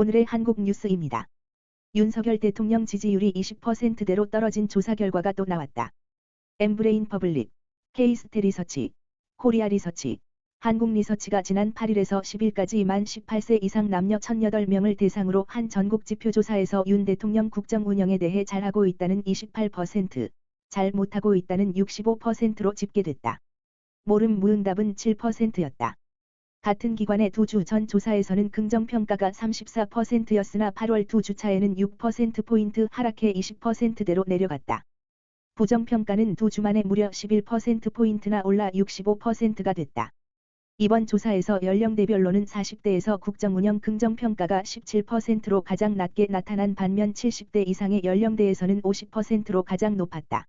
오늘의 한국 뉴스입니다. 윤석열 대통령 지지율이 20%대로 떨어진 조사 결과가 또 나왔다. 엠브레인 퍼블릭, K스테 리서치, 코리아 리서치, 한국 리서치가 지난 8일에서 10일까지 만 18세 이상 남녀 1008명을 대상으로 한 전국 지표조사에서 윤 대통령 국정 운영에 대해 잘하고 있다는 28%, 잘 못하고 있다는 65%로 집계됐다. 모름 무응답은 7%였다. 같은 기관의 2주 전 조사에서는 긍정평가가 34%였으나 8월 2주차에는 6%포인트 하락해 20%대로 내려갔다. 부정평가는 2주 만에 무려 11%포인트나 올라 65%가 됐다. 이번 조사에서 연령대별로는 40대에서 국정운영 긍정평가가 17%로 가장 낮게 나타난 반면 70대 이상의 연령대에서는 50%로 가장 높았다.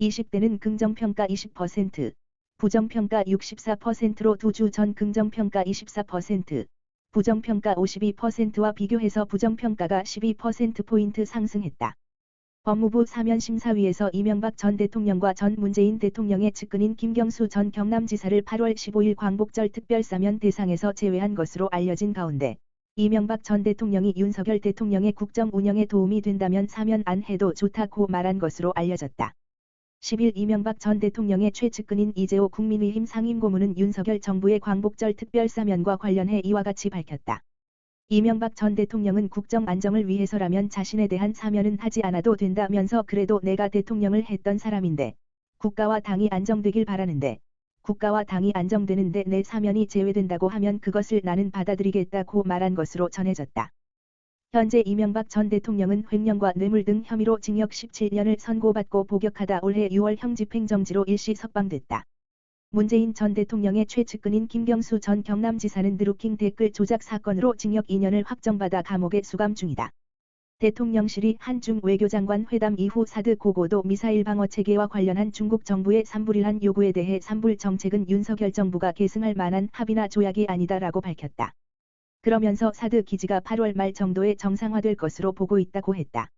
20대는 긍정평가 20%, 부정평가 64%로 2주 전 긍정평가 24%, 부정평가 52%와 비교해서 부정평가가 12%포인트 상승했다. 법무부 사면심사위에서 이명박 전 대통령과 전 문재인 대통령의 측근인 김경수 전 경남지사를 8월 15일 광복절 특별사면 대상에서 제외한 것으로 알려진 가운데 이명박 전 대통령이 윤석열 대통령의 국정 운영에 도움이 된다면 사면 안 해도 좋다고 말한 것으로 알려졌다. 10일 이명박 전 대통령의 최측근인 이재호 국민의힘 상임고문은 윤석열 정부의 광복절 특별사면과 관련해 이와 같이 밝혔다. 이명박 전 대통령은 국정 안정을 위해서라면 자신에 대한 사면은 하지 않아도 된다면서 그래도 내가 대통령을 했던 사람인데 국가와 당이 안정되길 바라는데 국가와 당이 안정되는데 내 사면이 제외된다고 하면 그것을 나는 받아들이겠다고 말한 것으로 전해졌다. 현재 이명박 전 대통령은 횡령과 뇌물 등 혐의로 징역 17년을 선고받고 복역하다 올해 6월형 집행정지로 일시 석방됐다. 문재인 전 대통령의 최측근인 김경수 전 경남지사는 드루킹 댓글 조작 사건으로 징역 2년을 확정받아 감옥에 수감 중이다. 대통령실이 한중 외교장관 회담 이후 사드 고고도 미사일 방어 체계와 관련한 중국 정부의 산불이란 요구에 대해 산불 정책은 윤석열 정부가 계승할 만한 합의나 조약이 아니다라고 밝혔다. 그러면서 사드 기지가 8월 말 정도에 정상화될 것으로 보고 있다고 했다.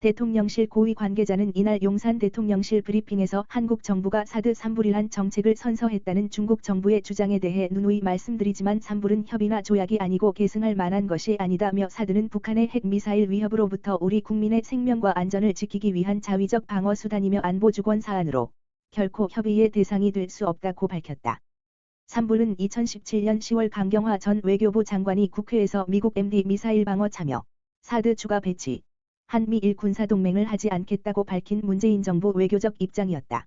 대통령실 고위 관계자는 이날 용산 대통령실 브리핑에서 한국 정부가 사드 산불이란 정책을 선서했다는 중국 정부의 주장에 대해 누누이 말씀드리지만 산불은 협의나 조약이 아니고 계승할 만한 것이 아니다며 사드는 북한의 핵미사일 위협으로부터 우리 국민의 생명과 안전을 지키기 위한 자위적 방어수단이며 안보주권 사안으로 결코 협의의 대상이 될 수 없다고 밝혔다. 산불은 2017년 10월 강경화 전 외교부 장관이 국회에서 미국 MD 미사일 방어 참여, 사드 추가 배치, 한미일 군사동맹을 하지 않겠다고 밝힌 문재인 정부 외교적 입장이었다.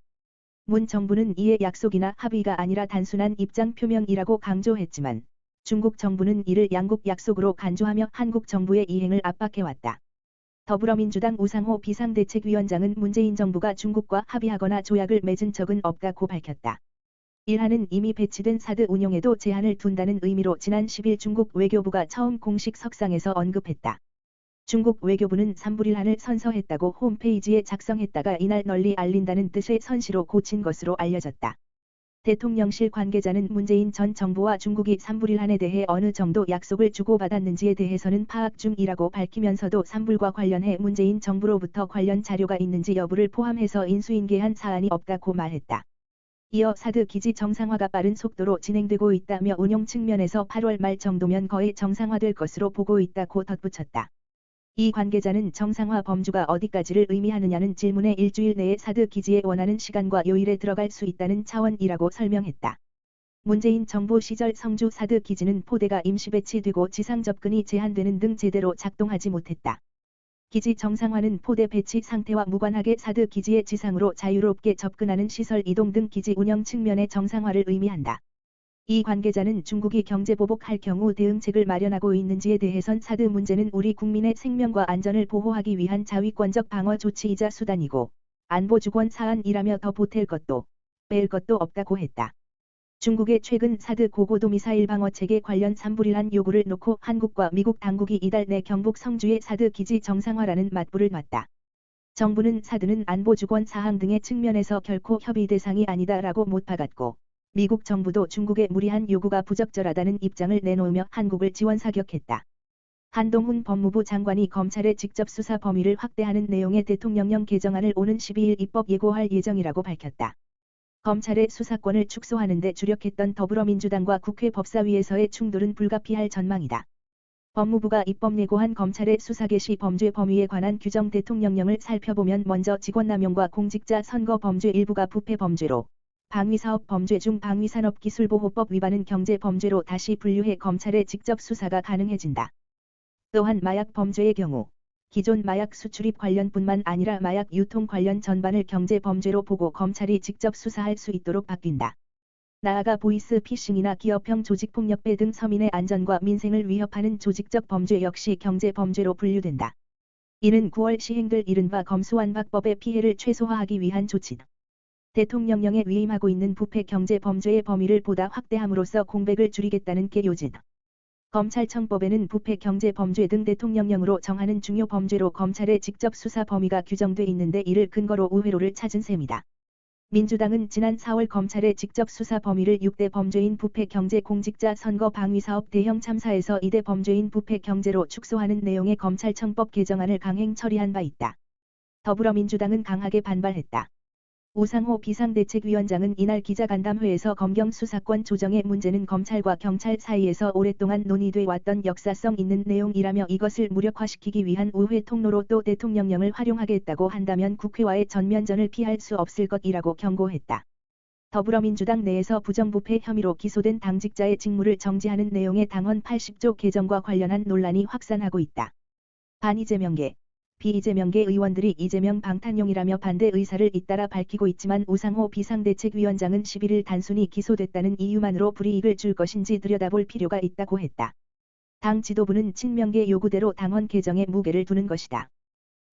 문 정부는 이에 약속이나 합의가 아니라 단순한 입장 표명이라고 강조했지만 중국 정부는 이를 양국 약속으로 간주하며 한국 정부의 이행을 압박해왔다. 더불어민주당 우상호 비상대책위원장은 문재인 정부가 중국과 합의하거나 조약을 맺은 적은 없다고 밝혔다. 일하는 이미 배치된 사드 운용에도 제한을 둔다는 의미로 지난 10일 중국 외교부가 처음 공식 석상에서 언급했다. 중국 외교부는 산불일한을 선서했다고 홈페이지에 작성했다가 이날 널리 알린다는 뜻의 선시로 고친 것으로 알려졌다. 대통령실 관계자는 문재인 전 정부와 중국이 산불일한에 대해 어느 정도 약속을 주고받았는지에 대해서는 파악 중이라고 밝히면서도 산불과 관련해 문재인 정부로부터 관련 자료가 있는지 여부를 포함해서 인수인계한 사안이 없다고 말했다. 이어 사드 기지 정상화가 빠른 속도로 진행되고 있다며 운용 측면에서 8월 말 정도면 거의 정상화될 것으로 보고 있다고 덧붙였다. 이 관계자는 정상화 범주가 어디까지를 의미하느냐는 질문에 일주일 내에 사드 기지에 원하는 시간과 요일에 들어갈 수 있다는 차원이라고 설명했다. 문재인 정부 시절 성주 사드 기지는 포대가 임시 배치되고 지상 접근이 제한되는 등 제대로 작동하지 못했다. 기지 정상화는 포대 배치 상태와 무관하게 사드 기지의 지상으로 자유롭게 접근하는 시설 이동 등 기지 운영 측면의 정상화를 의미한다. 이 관계자는 중국이 경제보복할 경우 대응책을 마련하고 있는지에 대해선 사드 문제는 우리 국민의 생명과 안전을 보호하기 위한 자위권적 방어 조치이자 수단이고 안보주권 사안이라며 더 보탤 것도 뺄 것도 없다고 했다. 중국의 최근 사드 고고도 미사일 방어체계 관련 산불이란 요구를 놓고 한국과 미국 당국이 이달 내 경북 성주의 사드 기지 정상화라는 맞불을 놨다. 정부는 사드는 안보주권 사항 등의 측면에서 결코 협의 대상이 아니다라고 못 박았고 미국 정부도 중국의 무리한 요구가 부적절하다는 입장을 내놓으며 한국을 지원 사격했다. 한동훈 법무부 장관이 검찰의 직접 수사 범위를 확대하는 내용의 대통령령 개정안을 오는 12일 입법 예고할 예정이라고 밝혔다. 검찰의 수사권을 축소하는 데 주력했던 더불어민주당과 국회 법사위에서의 충돌은 불가피할 전망이다. 법무부가 입법 예고한 검찰의 수사 개시 범죄 범위에 관한 규정 대통령령을 살펴보면 먼저 직권남용과 공직자 선거 범죄 일부가 부패 범죄로, 방위사업 범죄 중 방위산업기술보호법 위반은 경제 범죄로 다시 분류해 검찰의 직접 수사가 가능해진다. 또한 마약 범죄의 경우 기존 마약 수출입 관련뿐만 아니라 마약 유통 관련 전반을 경제 범죄로 보고 검찰이 직접 수사할 수 있도록 바뀐다. 나아가 보이스 피싱이나 기업형 조직폭력배 등 서민의 안전과 민생을 위협하는 조직적 범죄 역시 경제 범죄로 분류된다. 이는 9월 시행될 이른바 검수완박법의 피해를 최소화하기 위한 조치다. 대통령령에 위임하고 있는 부패 경제 범죄의 범위를 보다 확대함으로써 공백을 줄이겠다는 게 요지다. 검찰청법에는 부패 경제 범죄 등 대통령령으로 정하는 중요 범죄로 검찰의 직접 수사 범위가 규정돼 있는데 이를 근거로 우회로를 찾은 셈이다. 민주당은 지난 4월 검찰의 직접 수사 범위를 6대 범죄인 부패 경제 공직자 선거 방위사업 대형 참사에서 2대 범죄인 부패 경제로 축소하는 내용의 검찰청법 개정안을 강행 처리한 바 있다. 더불어민주당은 강하게 반발했다. 우상호 비상대책위원장은 이날 기자간담회에서 검경 수사권 조정의 문제는 검찰과 경찰 사이에서 오랫동안 논의돼 왔던 역사성 있는 내용이라며 이것을 무력화시키기 위한 우회 통로로 또 대통령령을 활용하겠다고 한다면 국회와의 전면전을 피할 수 없을 것이라고 경고했다. 더불어민주당 내에서 부정부패 혐의로 기소된 당직자의 직무를 정지하는 내용의 당헌 80조 개정과 관련한 논란이 확산하고 있다. 반이재명계 비이재명계 의원들이 이재명 방탄용이라며 반대 의사를 잇따라 밝히고 있지만 우상호 비상대책위원장은 11일 단순히 기소됐다는 이유만으로 불이익을 줄 것인지 들여다볼 필요가 있다고 했다. 당 지도부는 친명계 요구대로 당헌 개정에 무게를 두는 것이다.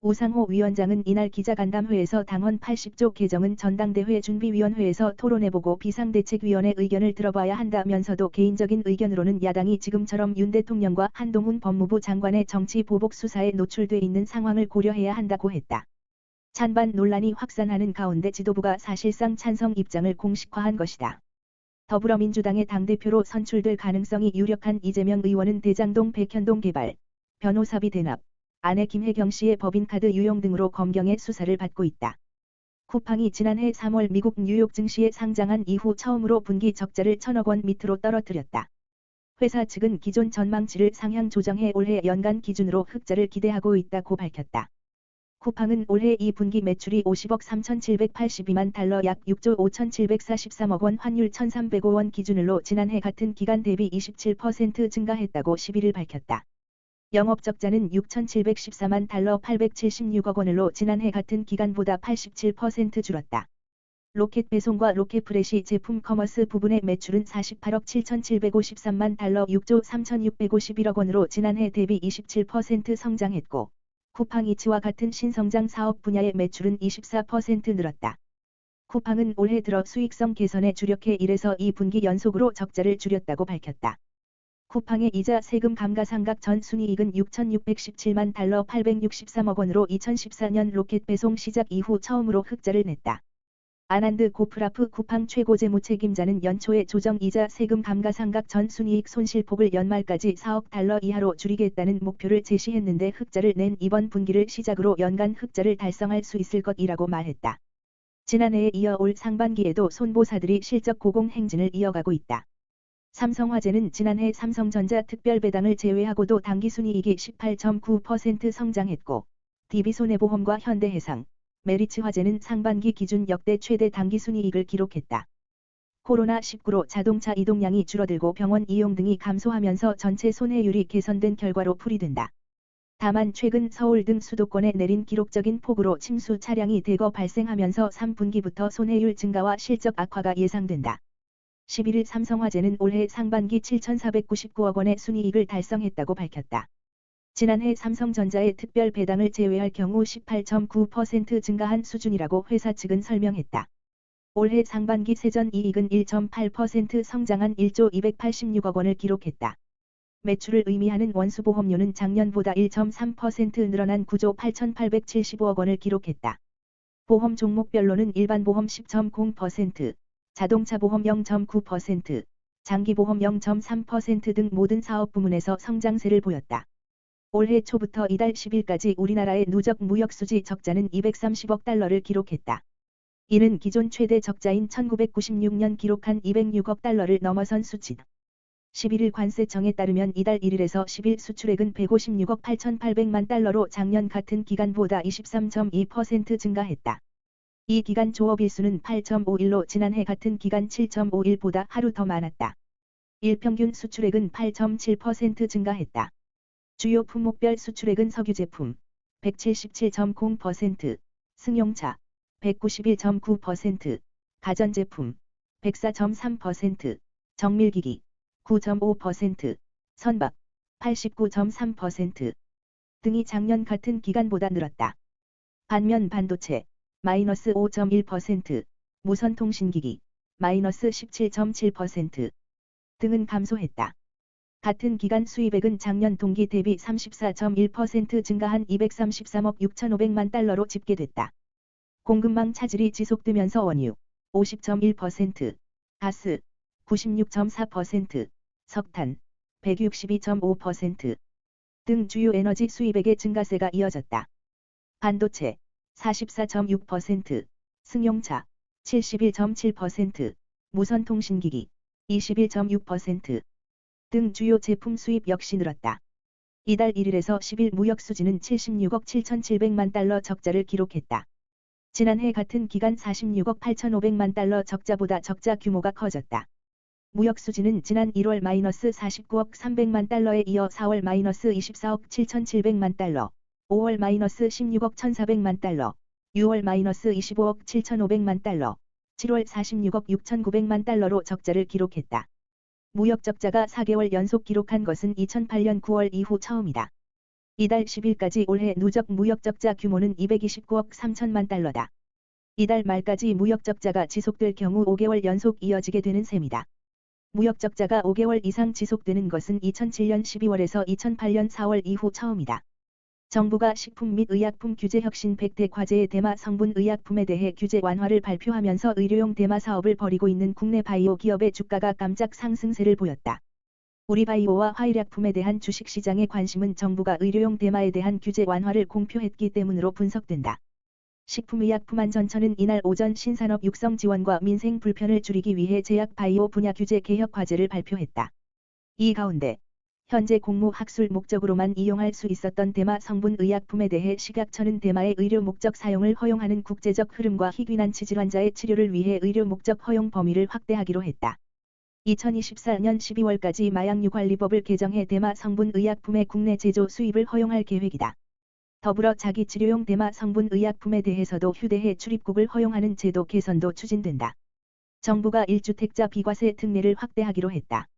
우상호 위원장은 이날 기자간담회에서 당헌 80조 개정은 전당대회 준비위원회에서 토론해보고 비상대책위원회 의견을 들어봐야 한다면서도 개인적인 의견으로는 야당이 지금처럼 윤 대통령과 한동훈 법무부 장관의 정치 보복 수사에 노출돼 있는 상황을 고려해야 한다고 했다. 찬반 논란이 확산하는 가운데 지도부가 사실상 찬성 입장을 공식화한 것이다. 더불어민주당의 당대표로 선출될 가능성이 유력한 이재명 의원은 대장동 백현동 개발, 변호사비 대납, 아내 김혜경 씨의 법인카드 유용 등으로 검경의 수사를 받고 있다. 쿠팡이 지난해 3월 미국 뉴욕 증시에 상장한 이후 처음으로 분기 적자를 1,000억 원 밑으로 떨어뜨렸다. 회사 측은 기존 전망치를 상향 조정해 올해 연간 기준으로 흑자를 기대하고 있다고 밝혔다. 쿠팡은 올해 2분기 매출이 50억 3,782만 달러 약 6조 5,743억 원 환율 1,305원 기준으로 지난해 같은 기간 대비 27% 증가했다고 11일 밝혔다. 영업적자는 6,714만 달러 876억 원으로 지난해 같은 기간보다 87% 줄었다. 로켓 배송과 로켓프레시 제품 커머스 부분의 매출은 48억 7,753만 달러 6조 3,651억 원으로 지난해 대비 27% 성장했고, 쿠팡이츠와 같은 신성장 사업 분야의 매출은 24% 늘었다. 쿠팡은 올해 들어 수익성 개선에 주력해 1에서 2분기 연속으로 적자를 줄였다고 밝혔다. 쿠팡의 이자 세금 감가상각 전 순이익은 6,617만 달러 863억 원으로 2014년 로켓 배송 시작 이후 처음으로 흑자를 냈다. 아난드 고프라프 쿠팡 최고재무책임자는 연초에 조정 이자 세금 감가상각 전 순이익 손실폭을 연말까지 4억 달러 이하로 줄이겠다는 목표를 제시했는데 흑자를 낸 이번 분기를 시작으로 연간 흑자를 달성할 수 있을 것이라고 말했다. 지난해에 이어 올 상반기에도 손보사들이 실적 고공 행진을 이어가고 있다. 삼성화재는 지난해 삼성전자 특별배당을 제외하고도 당기순이익이 18.9% 성장했고, DB손해보험과 현대해상, 메리츠화재는 상반기 기준 역대 최대 당기순이익을 기록했다. 코로나19로 자동차 이동량이 줄어들고 병원 이용 등이 감소하면서 전체 손해율이 개선된 결과로 풀이된다. 다만 최근 서울 등 수도권에 내린 기록적인 폭우로 침수 차량이 대거 발생하면서 3분기부터 손해율 증가와 실적 악화가 예상된다. 11일 삼성화재는 올해 상반기 7,499억 원의 순이익을 달성했다고 밝혔다. 지난해 삼성전자의 특별 배당을 제외할 경우 18.9% 증가한 수준이라고 회사 측은 설명했다. 올해 상반기 세전 이익은 1.8% 성장한 1조 286억 원을 기록했다. 매출을 의미하는 원수보험료는 작년보다 1.3% 늘어난 9조 8,875억 원을 기록했다. 보험 종목별로는 일반보험 10.0%, 자동차보험 0.9%, 장기보험 0.3% 등 모든 사업 부문에서 성장세를 보였다. 올해 초부터 이달 10일까지 우리나라의 누적 무역수지 적자는 230억 달러를 기록했다. 이는 기존 최대 적자인 1996년 기록한 206억 달러를 넘어선 수치다. 11일 관세청에 따르면 이달 1일에서 10일 수출액은 156억 8,800만 달러로 작년 같은 기간보다 23.2% 증가했다. 이 기간 조업 일수는 8.51로 지난해 같은 기간 7.51보다 하루 더 많았다. 일평균 수출액은 8.7% 증가했다. 주요 품목별 수출액은 석유제품 177.0%, 승용차 191.9%, 가전제품 104.3%, 정밀기기 9.5%, 선박 89.3% 등이 작년 같은 기간보다 늘었다. 반면 반도체 마이너스 5.1%, 무선통신기기 마이너스 17.7% 등은 감소했다. 같은 기간 수입액은 작년 동기 대비 34.1% 증가한 233억 6,500만 달러로 집계됐다. 공급망 차질이 지속되면서 원유 50.1%, 가스 96.4%, 석탄 162.5% 등 주요 에너지 수입액의 증가세가 이어졌다. 반도체 44.6%, 승용차 71.7%, 무선통신기기 21.6% 등 주요 제품 수입 역시 늘었다. 이달 1일에서 10일 무역 수지는 76억 7,700만 달러 적자를 기록했다. 지난해 같은 기간 46억 8,500만 달러 적자보다 적자 규모가 커졌다. 무역 수지는 지난 1월 마이너스 49억 300만 달러에 이어 4월 마이너스 24억 7,700만 달러, 5월 마이너스 16억 1,400만 달러, 6월 마이너스 25억 7,500만 달러, 7월 46억 6,900만 달러로 적자를 기록했다. 무역 적자가 4개월 연속 기록한 것은 2008년 9월 이후 처음이다. 이달 10일까지 올해 누적 무역 적자 규모는 229억 3천만 달러다. 이달 말까지 무역 적자가 지속될 경우 5개월 연속 이어지게 되는 셈이다. 무역 적자가 5개월 이상 지속되는 것은 2007년 12월에서 2008년 4월 이후 처음이다. 정부가 식품 및 의약품 규제 혁신 100대 과제의 대마 성분 의약품에 대해 규제 완화를 발표하면서 의료용 대마 사업을 벌이고 있는 국내 바이오 기업의 주가가 깜짝 상승세를 보였다. 우리바이오와 화일약품에 대한 주식시장의 관심은 정부가 의료용 대마에 대한 규제 완화를 공표했기 때문으로 분석된다. 식품의약품안전처는 이날 오전 신산업 육성 지원과 민생 불편을 줄이기 위해 제약 바이오 분야 규제 개혁 과제를 발표했다. 이 가운데 현재 공무 학술 목적으로만 이용할 수 있었던 대마 성분 의약품에 대해 식약처는 대마의 의료 목적 사용을 허용하는 국제적 흐름과 희귀난치 질환자의 치료를 위해 의료 목적 허용 범위를 확대하기로 했다. 2024년 12월까지 마약류관리법을 개정해 대마 성분 의약품의 국내 제조 수입을 허용할 계획이다. 더불어 자기치료용 대마 성분 의약품에 대해서도 휴대해 출입국을 허용하는 제도 개선도 추진된다. 정부가 1주택자 비과세 특례를 확대하기로 했다.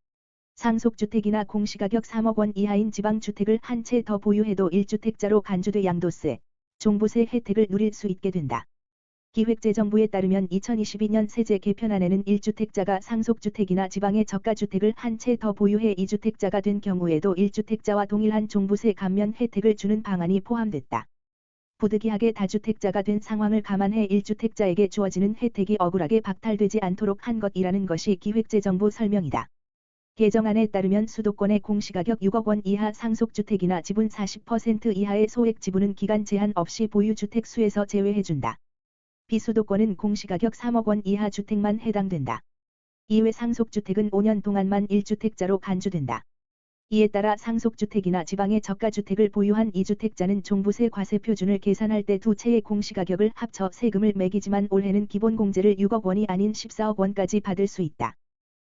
상속주택이나 공시가격 3억 원 이하인 지방주택을 한 채 더 보유해도 1주택자로 간주돼 양도세, 종부세 혜택을 누릴 수 있게 된다. 기획재정부에 따르면 2022년 세제 개편안에는 1주택자가 상속주택이나 지방의 저가주택을 한 채 더 보유해 2주택자가 된 경우에도 1주택자와 동일한 종부세 감면 혜택을 주는 방안이 포함됐다. 부득이하게 다주택자가 된 상황을 감안해 1주택자에게 주어지는 혜택이 억울하게 박탈되지 않도록 한 것이라는 것이 기획재정부 설명이다. 개정안에 따르면 수도권의 공시가격 6억 원 이하 상속주택이나 지분 40% 이하의 소액 지분은 기간 제한 없이 보유주택 수에서 제외해준다. 비수도권은 공시가격 3억 원 이하 주택만 해당된다. 이외 상속주택은 5년 동안만 1주택자로 간주된다. 이에 따라 상속주택이나 지방의 저가주택을 보유한 2주택자는 종부세 과세표준을 계산할 때 두 채의 공시가격을 합쳐 세금을 매기지만 올해는 기본공제를 6억 원이 아닌 14억 원까지 받을 수 있다.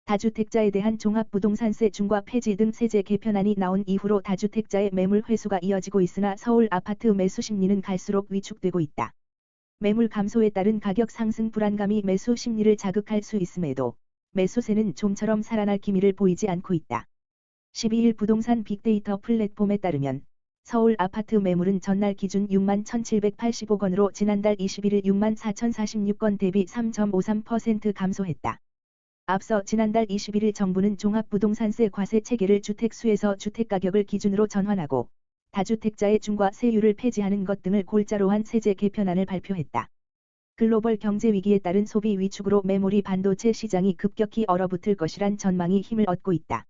다주택자에 대한 종합부동산세 중과 폐지 등 세제 개편안이 나온 이후로 다주택자의 매물 회수가 이어지고 있으나 서울 아파트 매수 심리는 갈수록 위축되고 있다. 매물 감소에 따른 가격 상승 불안감이 매수 심리를 자극할 수 있음에도 매수세는 좀처럼 살아날 기미를 보이지 않고 있다. 12일 부동산 빅데이터 플랫폼에 따르면 서울 아파트 매물은 전날 기준 6만 1,785건으로 지난달 21일 6만 4,046건 대비 3.53% 감소했다. 앞서 지난달 21일 정부는 종합부동산세 과세 체계를 주택수에서 주택가격을 기준으로 전환하고 다주택자의 중과세율을 폐지하는 것 등을 골자로 한 세제 개편안을 발표했다. 글로벌 경제 위기에 따른 소비 위축으로 메모리 반도체 시장이 급격히 얼어붙을 것이란 전망이 힘을 얻고 있다.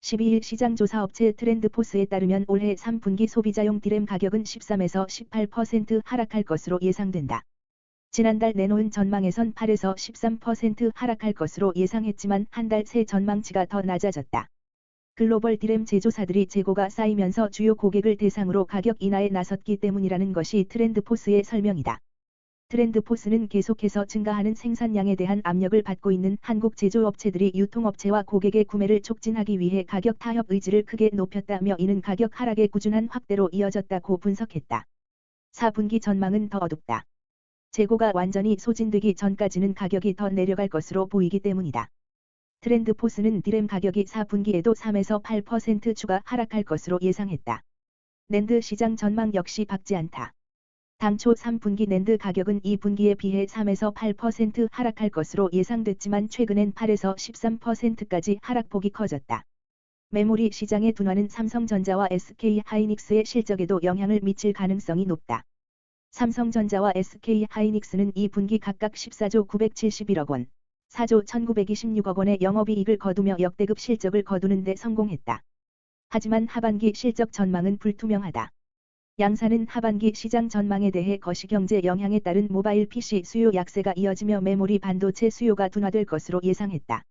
12일 시장조사 업체 트렌드포스에 따르면 올해 3분기 소비자용 디램 가격은 13에서 18% 하락할 것으로 예상된다. 지난달 내놓은 전망에선 8에서 13% 하락할 것으로 예상했지만 한 달 새 전망치가 더 낮아졌다. 글로벌 디램 제조사들이 재고가 쌓이면서 주요 고객을 대상으로 가격 인하에 나섰기 때문이라는 것이 트렌드포스의 설명이다. 트렌드포스는 계속해서 증가하는 생산량에 대한 압력을 받고 있는 한국 제조업체들이 유통업체와 고객의 구매를 촉진하기 위해 가격 타협 의지를 크게 높였다며 이는 가격 하락의 꾸준한 확대로 이어졌다고 분석했다. 4분기 전망은 더 어둡다. 재고가 완전히 소진되기 전까지는 가격이 더 내려갈 것으로 보이기 때문이다. 트렌드포스는 디램 가격이 4분기에도 3에서 8% 추가 하락할 것으로 예상했다. 낸드 시장 전망 역시 밝지 않다. 당초 3분기 낸드 가격은 2분기에 비해 3에서 8% 하락할 것으로 예상됐지만 최근엔 8에서 13%까지 하락폭이 커졌다. 메모리 시장의 둔화는 삼성전자와 SK하이닉스의 실적에도 영향을 미칠 가능성이 높다. 삼성전자와 SK하이닉스는 2분기 각각 14조 971억 원, 4조 1926억 원의 영업이익을 거두며 역대급 실적을 거두는 데 성공했다. 하지만 하반기 실적 전망은 불투명하다. 양사는 하반기 시장 전망에 대해 거시경제 영향에 따른 모바일 PC 수요 약세가 이어지며 메모리 반도체 수요가 둔화될 것으로 예상했다.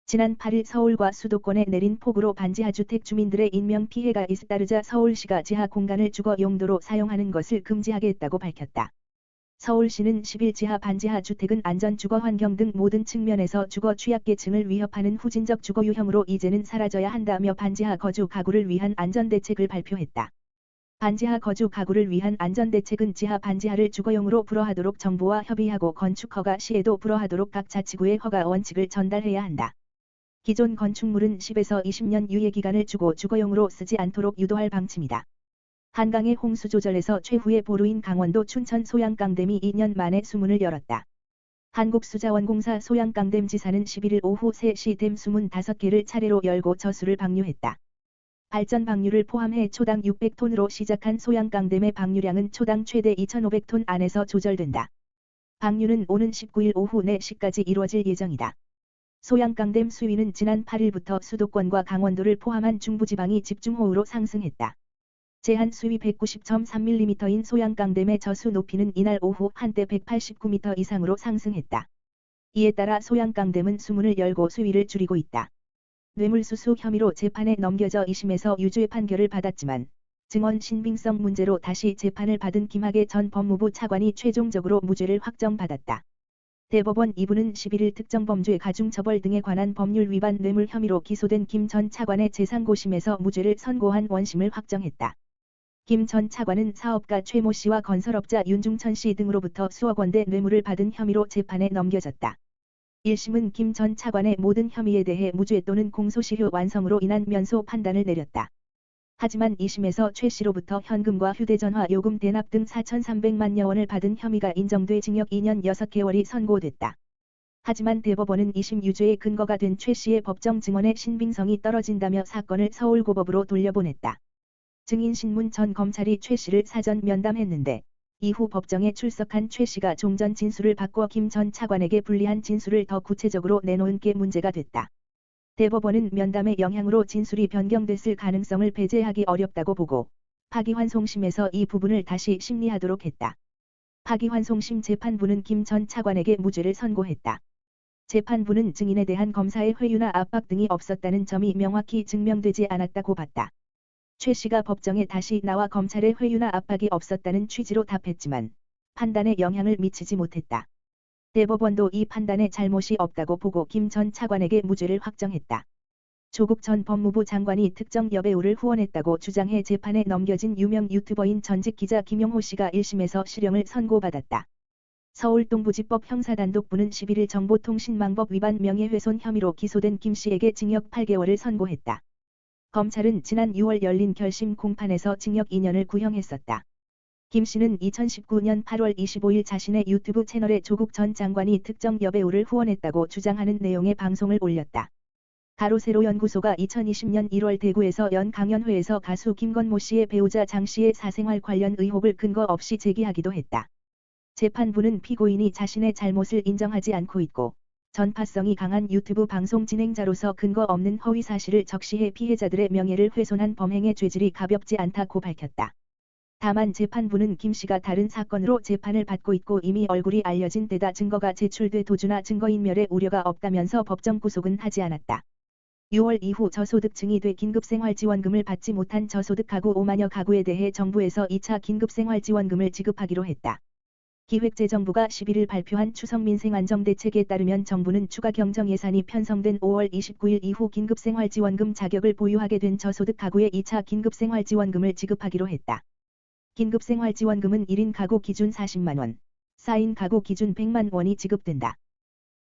지난 8일 서울과 수도권에 내린 폭우로 반지하 주택 주민들의 인명피해가 잇따르자 서울시가 지하 공간을 주거 용도로 사용하는 것을 금지하겠다고 밝혔다. 서울시는 10일 지하 반지하 주택은 안전 주거 환경 등 모든 측면에서 주거 취약계층을 위협하는 후진적 주거 유형으로 이제는 사라져야 한다며 반지하 거주 가구를 위한 안전대책을 발표했다. 반지하 거주 가구를 위한 안전대책은 지하 반지하를 주거용으로 불허하도록 정부와 협의하고 건축허가 시에도 불허하도록 각 자치구에 허가 원칙을 전달해야 한다. 기존 건축물은 10에서 20년 유예기간을 주고 주거용으로 쓰지 않도록 유도할 방침이다. 한강의 홍수 조절에서 최후의 보루인 강원도 춘천 소양강댐이 2년 만에 수문을 열었다. 한국수자원공사 소양강댐 지사는 11일 오후 3시 댐 수문 5개를 차례로 열고 저수를 방류했다. 발전 방류를 포함해 초당 600톤으로 시작한 소양강댐의 방류량은 초당 최대 2,500톤 안에서 조절된다. 방류는 오는 19일 오후 4시까지 이루어질 예정이다. 소양강댐 수위는 지난 8일부터 수도권과 강원도를 포함한 중부지방이 집중호우로 상승했다. 제한 수위 190.3mm인 소양강댐의 저수 높이는 이날 오후 한때 189m 이상으로 상승했다. 이에 따라 소양강댐은 수문을 열고 수위를 줄이고 있다. 뇌물수수 혐의로 재판에 넘겨져 2심에서 유죄 판결을 받았지만 증언 신빙성 문제로 다시 재판을 받은 김학의 전 법무부 차관이 최종적으로 무죄를 확정받았다. 대법원 2부는 11일 특정범죄 가중처벌 등에 관한 법률 위반 뇌물 혐의로 기소된 김 전 차관의 제3고심에서 무죄를 선고한 원심을 확정했다. 김 전 차관은 사업가 최모 씨와 건설업자 윤중천 씨 등으로부터 수억 원대 뇌물을 받은 혐의로 재판에 넘겨졌다. 1심은 김 전 차관의 모든 혐의에 대해 무죄 또는 공소시효 완성으로 인한 면소 판단을 내렸다. 하지만 2심에서 최 씨로부터 현금과 휴대전화 요금 대납 등 4,300만여 원을 받은 혐의가 인정돼 징역 2년 6개월이 선고됐다. 하지만 대법원은 2심 유죄의 근거가 된 최 씨의 법정 증언의 신빙성이 떨어진다며 사건을 서울고법으로 돌려보냈다. 증인신문 전 검찰이 최 씨를 사전 면담했는데 이후 법정에 출석한 최 씨가 종전 진술을 바꿔 김 전 차관에게 불리한 진술을 더 구체적으로 내놓은 게 문제가 됐다. 대법원은 면담의 영향으로 진술이 변경됐을 가능성을 배제하기 어렵다고 보고 파기환송심에서 이 부분을 다시 심리하도록 했다. 파기환송심 재판부는 김 전 차관에게 무죄를 선고했다. 재판부는 증인에 대한 검사의 회유나 압박 등이 없었다는 점이 명확히 증명되지 않았다고 봤다. 최 씨가 법정에 다시 나와 검찰의 회유나 압박이 없었다는 취지로 답했지만 판단에 영향을 미치지 못했다. 대법원도 이 판단에 잘못이 없다고 보고 김 전 차관에게 무죄를 확정했다. 조국 전 법무부 장관이 특정 여배우를 후원했다고 주장해 재판에 넘겨진 유명 유튜버인 전직 기자 김용호 씨가 1심에서 실형을 선고받았다. 서울 동부지법 형사단독부는 11일 정보통신망법 위반 명예훼손 혐의로 기소된 김 씨에게 징역 8개월을 선고했다. 검찰은 지난 6월 열린 결심 공판에서 징역 2년을 구형했었다. 김 씨는 2019년 8월 25일 자신의 유튜브 채널에 조국 전 장관이 특정 여배우를 후원했다고 주장하는 내용의 방송을 올렸다. 가로세로 연구소가 2020년 1월 대구에서 연 강연회에서 가수 김건모 씨의 배우자 장 씨의 사생활 관련 의혹을 근거 없이 제기하기도 했다. 재판부는 피고인이 자신의 잘못을 인정하지 않고 있고 전파성이 강한 유튜브 방송 진행자로서 근거 없는 허위 사실을 적시해 피해자들의 명예를 훼손한 범행의 죄질이 가볍지 않다고 밝혔다. 다만 재판부는 김 씨가 다른 사건으로 재판을 받고 있고 이미 얼굴이 알려진 데다 증거가 제출돼 도주나 증거인멸의 우려가 없다면서 법정 구속은 하지 않았다. 6월 이후 저소득층이 돼 긴급생활지원금을 받지 못한 저소득 가구 5만여 가구에 대해 정부에서 2차 긴급생활지원금을 지급하기로 했다. 기획재정부가 11일 발표한 추석민생안정대책에 따르면 정부는 추가 경정 예산이 편성된 5월 29일 이후 긴급생활지원금 자격을 보유하게 된 저소득 가구에 2차 긴급생활지원금을 지급하기로 했다. 긴급생활지원금은 1인 가구 기준 40만 원, 4인 가구 기준 100만 원이 지급된다.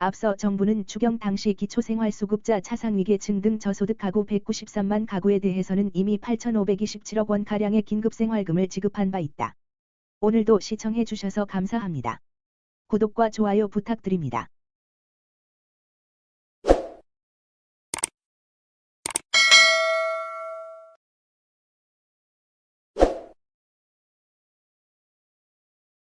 앞서 정부는 추경 당시 기초생활수급자 차상위계층 등 저소득 가구 193만 가구에 대해서는 이미 8,527억 원가량의 긴급생활금을 지급한 바 있다. 오늘도 시청해 주셔서 감사합니다. 구독과 좋아요 부탁드립니다.